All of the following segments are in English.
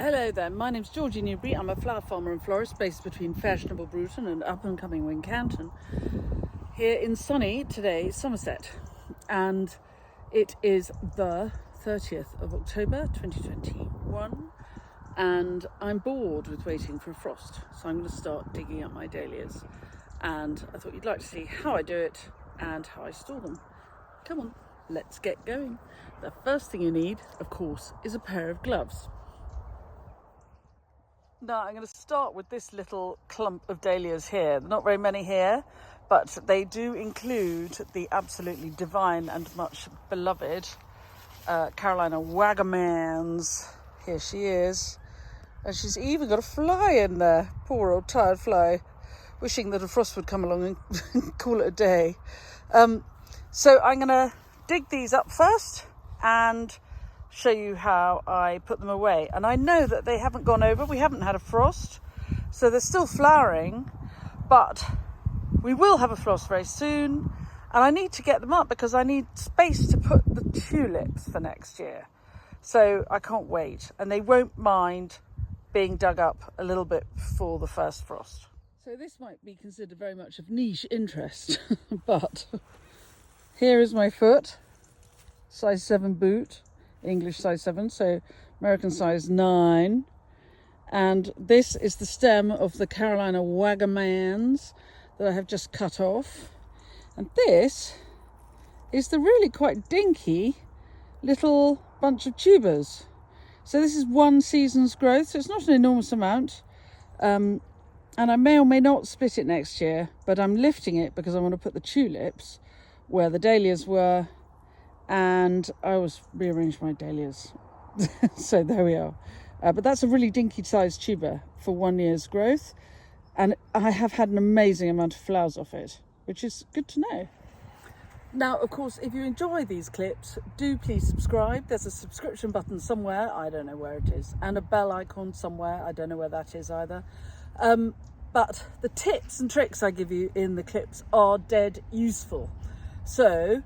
Hello there, my name's Georgie Newbery. I'm a flower farmer and florist based between fashionable Bruton and up and coming Wincanton, here in sunny, today, Somerset. And it is the 30th of October 2021 and I'm bored with waiting for a frost. So I'm going to start digging up my dahlias. And I thought you'd like to see how I do it and how I store them. Come on, let's get going. The first thing you need, of course, is a pair of gloves. Now I'm going to start with this little clump of dahlias here. There are not very many here, but they do include the absolutely divine and much beloved Carolina Wagamans. Here she is. And she's even got a fly in there. Poor old tired fly. Wishing that a frost would come along and call it a day. So I'm going to dig these up first and show you how I put them away. And I know that they haven't gone over. We haven't had a frost, so they're still flowering, but we will have a frost very soon. And I need to get them up because I need space to put the tulips for next year. So I can't wait. And they won't mind being dug up a little bit before the first frost. So this might be considered very much of niche interest, but here is my foot, size 7 boot. English size 7, so American size 9. And this is the stem of the Carolina Wagamans that I have just cut off. And this is the really quite dinky little bunch of tubers. So this is one season's growth, so it's not an enormous amount. And I may or may not split it next year, but I'm lifting it because I want to put the tulips where the dahlias were. And I always rearrange my dahlias. So there we are. But that's a really dinky sized tuber for 1 year's growth. And I have had an amazing amount of flowers off it, which is good to know. Now, of course, if you enjoy these clips, do please subscribe. There's a subscription button somewhere. I don't know where it is. And a bell icon somewhere. I don't know where that is either. But the tips and tricks I give you in the clips are dead useful. So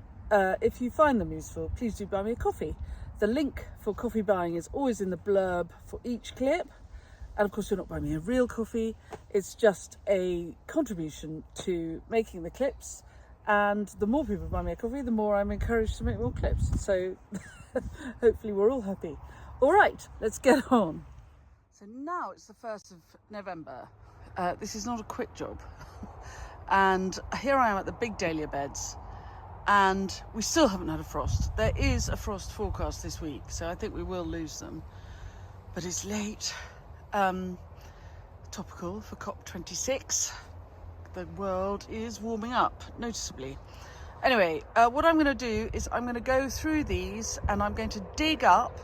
if you find them useful, please do buy me a coffee. The link for coffee buying is always in the blurb for each clip. And of course, you're not buying me a real coffee. It's just a contribution to making the clips. And the more people buy me a coffee, the more I'm encouraged to make more clips. So hopefully we're all happy. All right, let's get on. So now it's the 1st of November. This is not a quick job. And here I am at the big dahlia beds. And we still haven't had a frost. There is a frost forecast this week, so I think we will lose them. But it's late. Topical for COP26. The world is warming up noticeably. Anyway, what I'm going to do is I'm going to go through these and I'm going to dig up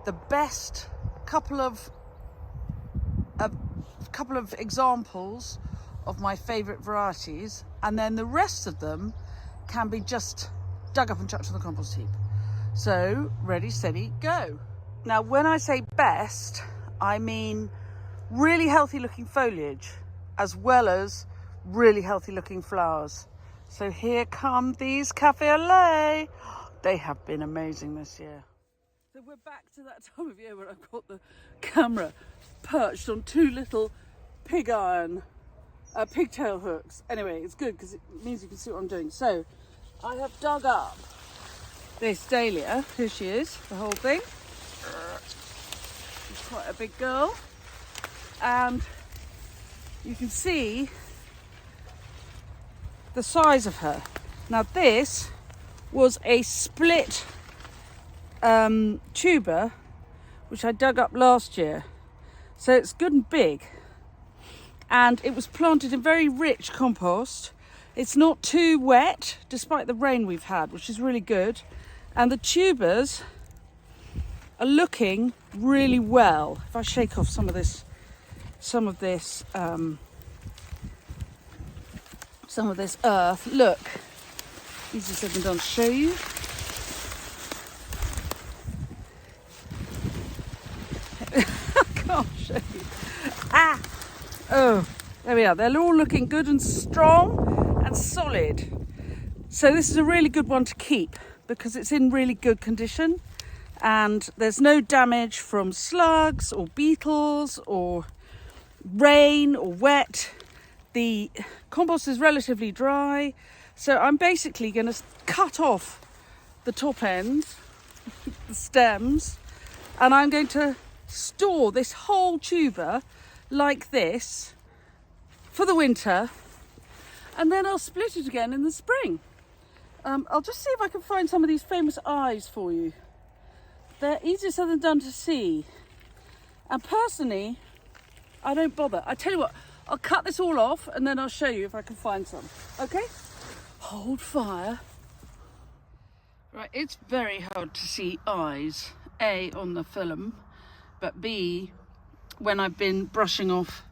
the best couple of examples of my favourite varieties, and then the rest of them can be just dug up and chucked on the compost heap. So, ready, steady, go. Now, when I say best, I mean really healthy looking foliage, as well as really healthy looking flowers. So here come these cafe au lait. They have been amazing this year. So we're back to that time of year where I've got the camera perched on two little pigtail hooks. Anyway, it's good because it means you can see what I'm doing. So I have dug up this dahlia. Here she is, the whole thing. She's quite a big girl. And you can see the size of her. Now this was a split tuber which I dug up last year. So it's good and big. And it was planted in very rich compost. It's not too wet, despite the rain we've had, which is really good. And the tubers are looking really well. If I shake off some of this earth, look. Easier said than done to show you. I can't show you. Oh, there we are. They're all looking good and strong and solid. So this is a really good one to keep because it's in really good condition and there's no damage from slugs or beetles or rain or wet. The compost is relatively dry, so I'm basically going to cut off the top ends, the stems, and I'm going to store this whole tuber like this for the winter, and then I'll split it again in the spring. I'll just see if I can find some of these famous eyes for you. They're easier said than done to see, and personally I don't bother. I tell you what, I'll cut this all off and then I'll show you if I can find some. Okay, hold fire. Right, it's very hard to see eyes, A, on the film, but B, when I've been brushing off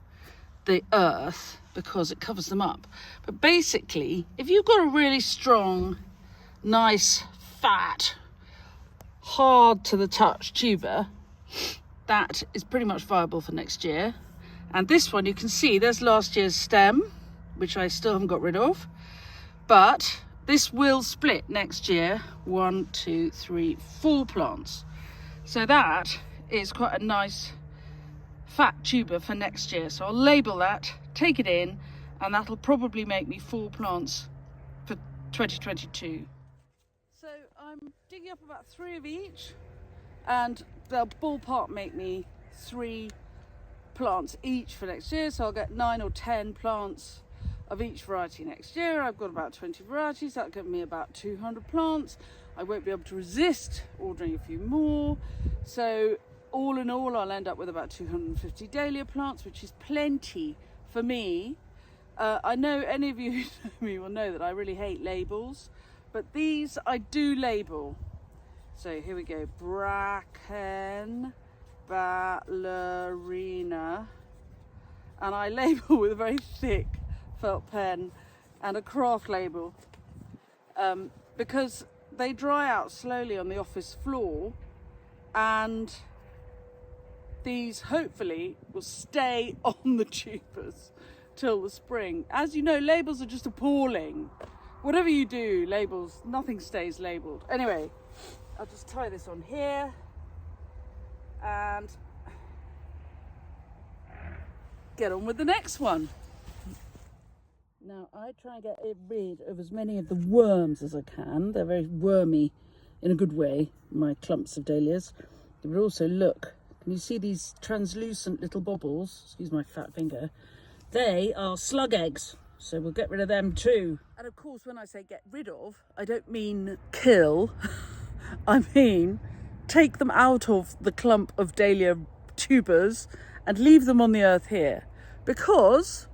the earth because it covers them up. But basically, if you've got a really strong, nice, fat, hard to the touch tuber, that is pretty much viable for next year. And this one, you can see there's last year's stem, which I still haven't got rid of, but this will split next year. 1, 2, 3, 4 plants. So that is quite a nice fat tuber for next year. So I'll label that, take it in, and that'll probably make me 4 plants for 2022. So I'm digging up about 3 of each, and they'll ballpark make me 3 plants each for next year. So I'll get 9 or 10 plants of each variety next year. I've got about 20 varieties. That'll give me about 200 plants. I won't be able to resist ordering a few more. So all in all, I'll end up with about 250 dahlia plants, which is plenty for me. I know any of you who know me will know that I really hate labels, but these I do label. So here we go, bracken ballerina, and I label with a very thick felt pen and a craft label, because they dry out slowly on the office floor, and these hopefully will stay on the tubers till the spring. As you know, labels are just appalling. Whatever you do, labels, nothing stays labelled. Anyway, I'll just tie this on here and get on with the next one. Now I try and get rid of as many of the worms as I can. They're very wormy in a good way, my clumps of dahlias. But also look, can you see these translucent little bobbles? Excuse my fat finger. They are slug eggs, so we'll get rid of them too. And of course, when I say get rid of, I don't mean kill. I mean take them out of the clump of dahlia tubers and leave them on the earth here, because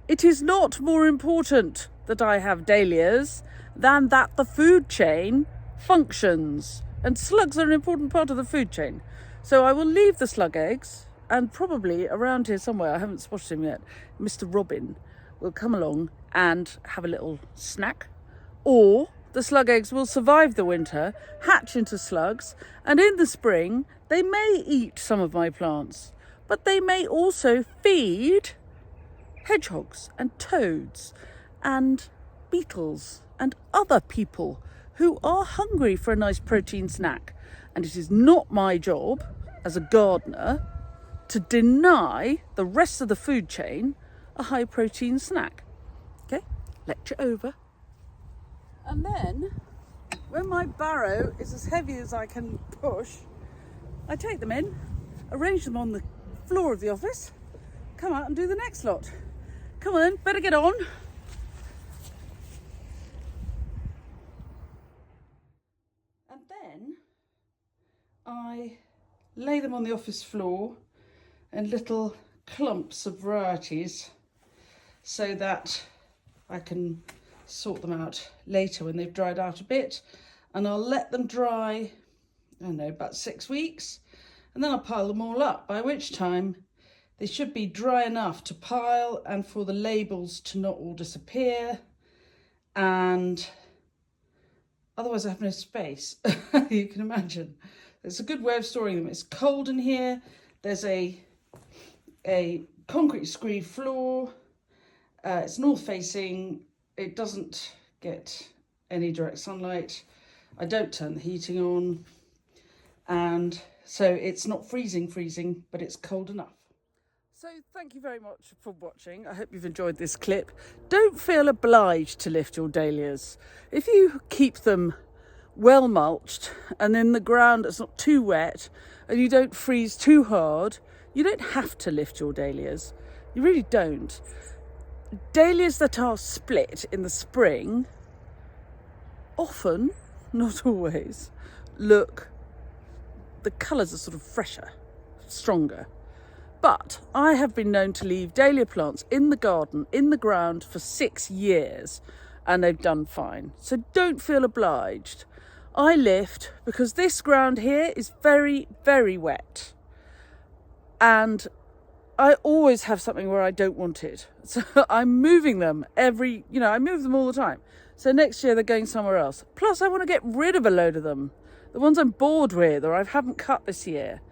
it is not more important that I have dahlias than that the food chain functions, and slugs are an important part of the food chain. So I will leave the slug eggs, and probably around here somewhere, I haven't spotted him yet, Mr. Robin will come along and have a little snack, or the slug eggs will survive the winter, hatch into slugs, and in the spring they may eat some of my plants, but they may also feed hedgehogs and toads and beetles and other people who are hungry for a nice protein snack. And it is not my job as a gardener to deny the rest of the food chain a high protein snack. Okay, lecture over. And then when my barrow is as heavy as I can push, I take them in, arrange them on the floor of the office, come out and do the next lot. Come on then, better get on. And then I lay them on the office floor in little clumps of varieties so that I can sort them out later when they've dried out a bit, and I'll let them dry, I don't know, about 6 weeks, and then I'll pile them all up, by which time they should be dry enough to pile and for the labels to not all disappear, and otherwise I have no space. You can imagine. It's a good way of storing them. It's cold in here. There's a concrete screed floor. It's north facing. It doesn't get any direct sunlight. I don't turn the heating on. and so it's not freezing, but it's cold enough. So thank you very much for watching. I hope you've enjoyed this clip. Don't feel obliged to lift your dahlias. If you keep them well mulched and in the ground that's not too wet and you don't freeze too hard, you don't have to lift your dahlias. You really don't. Dahlias that are split in the spring often, not always, the colours are sort of fresher, stronger. But I have been known to leave dahlia plants in the garden, in the ground for 6 years, and they've done fine. So don't feel obliged. I lift because this ground here is very, very wet. And I always have something where I don't want it. So I'm moving them I move them all the time. So next year they're going somewhere else. Plus I want to get rid of a load of them. The ones I'm bored with or I haven't cut this year.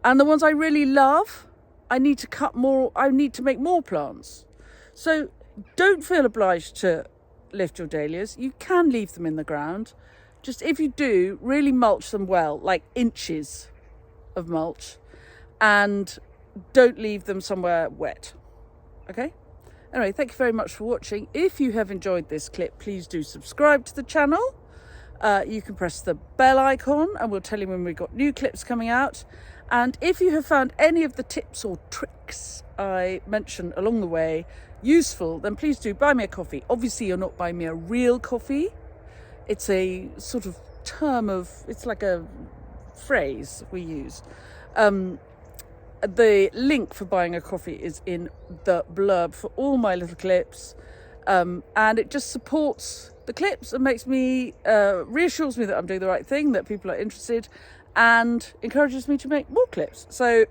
And the ones I really love, I need to cut more, I need to make more plants. So don't feel obliged to lift your dahlias. You can leave them in the ground. Just if you do, really mulch them well, like inches of mulch, and don't leave them somewhere wet. Okay? Anyway, thank you very much for watching. If you have enjoyed this clip, please do subscribe to the channel. You can press the bell icon and we'll tell you when we've got new clips coming out. And if you have found any of the tips or tricks I mentioned along the way useful, then please do buy me a coffee. Obviously, you're not buying me a real coffee. It's a sort of it's like a phrase we use. The link for buying a coffee is in the blurb for all my little clips. And it just supports the clips and makes me, reassures me that I'm doing the right thing, that people are interested, and encourages me to make more clips. So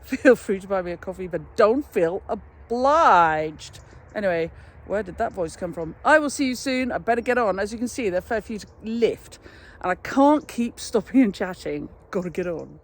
feel free to buy me a coffee, but don't feel obliged. Anyway, where did that voice come from? I will see you soon. I better get on. As you can see, there are a fair few to lift, and I can't keep stopping and chatting. Gotta get on.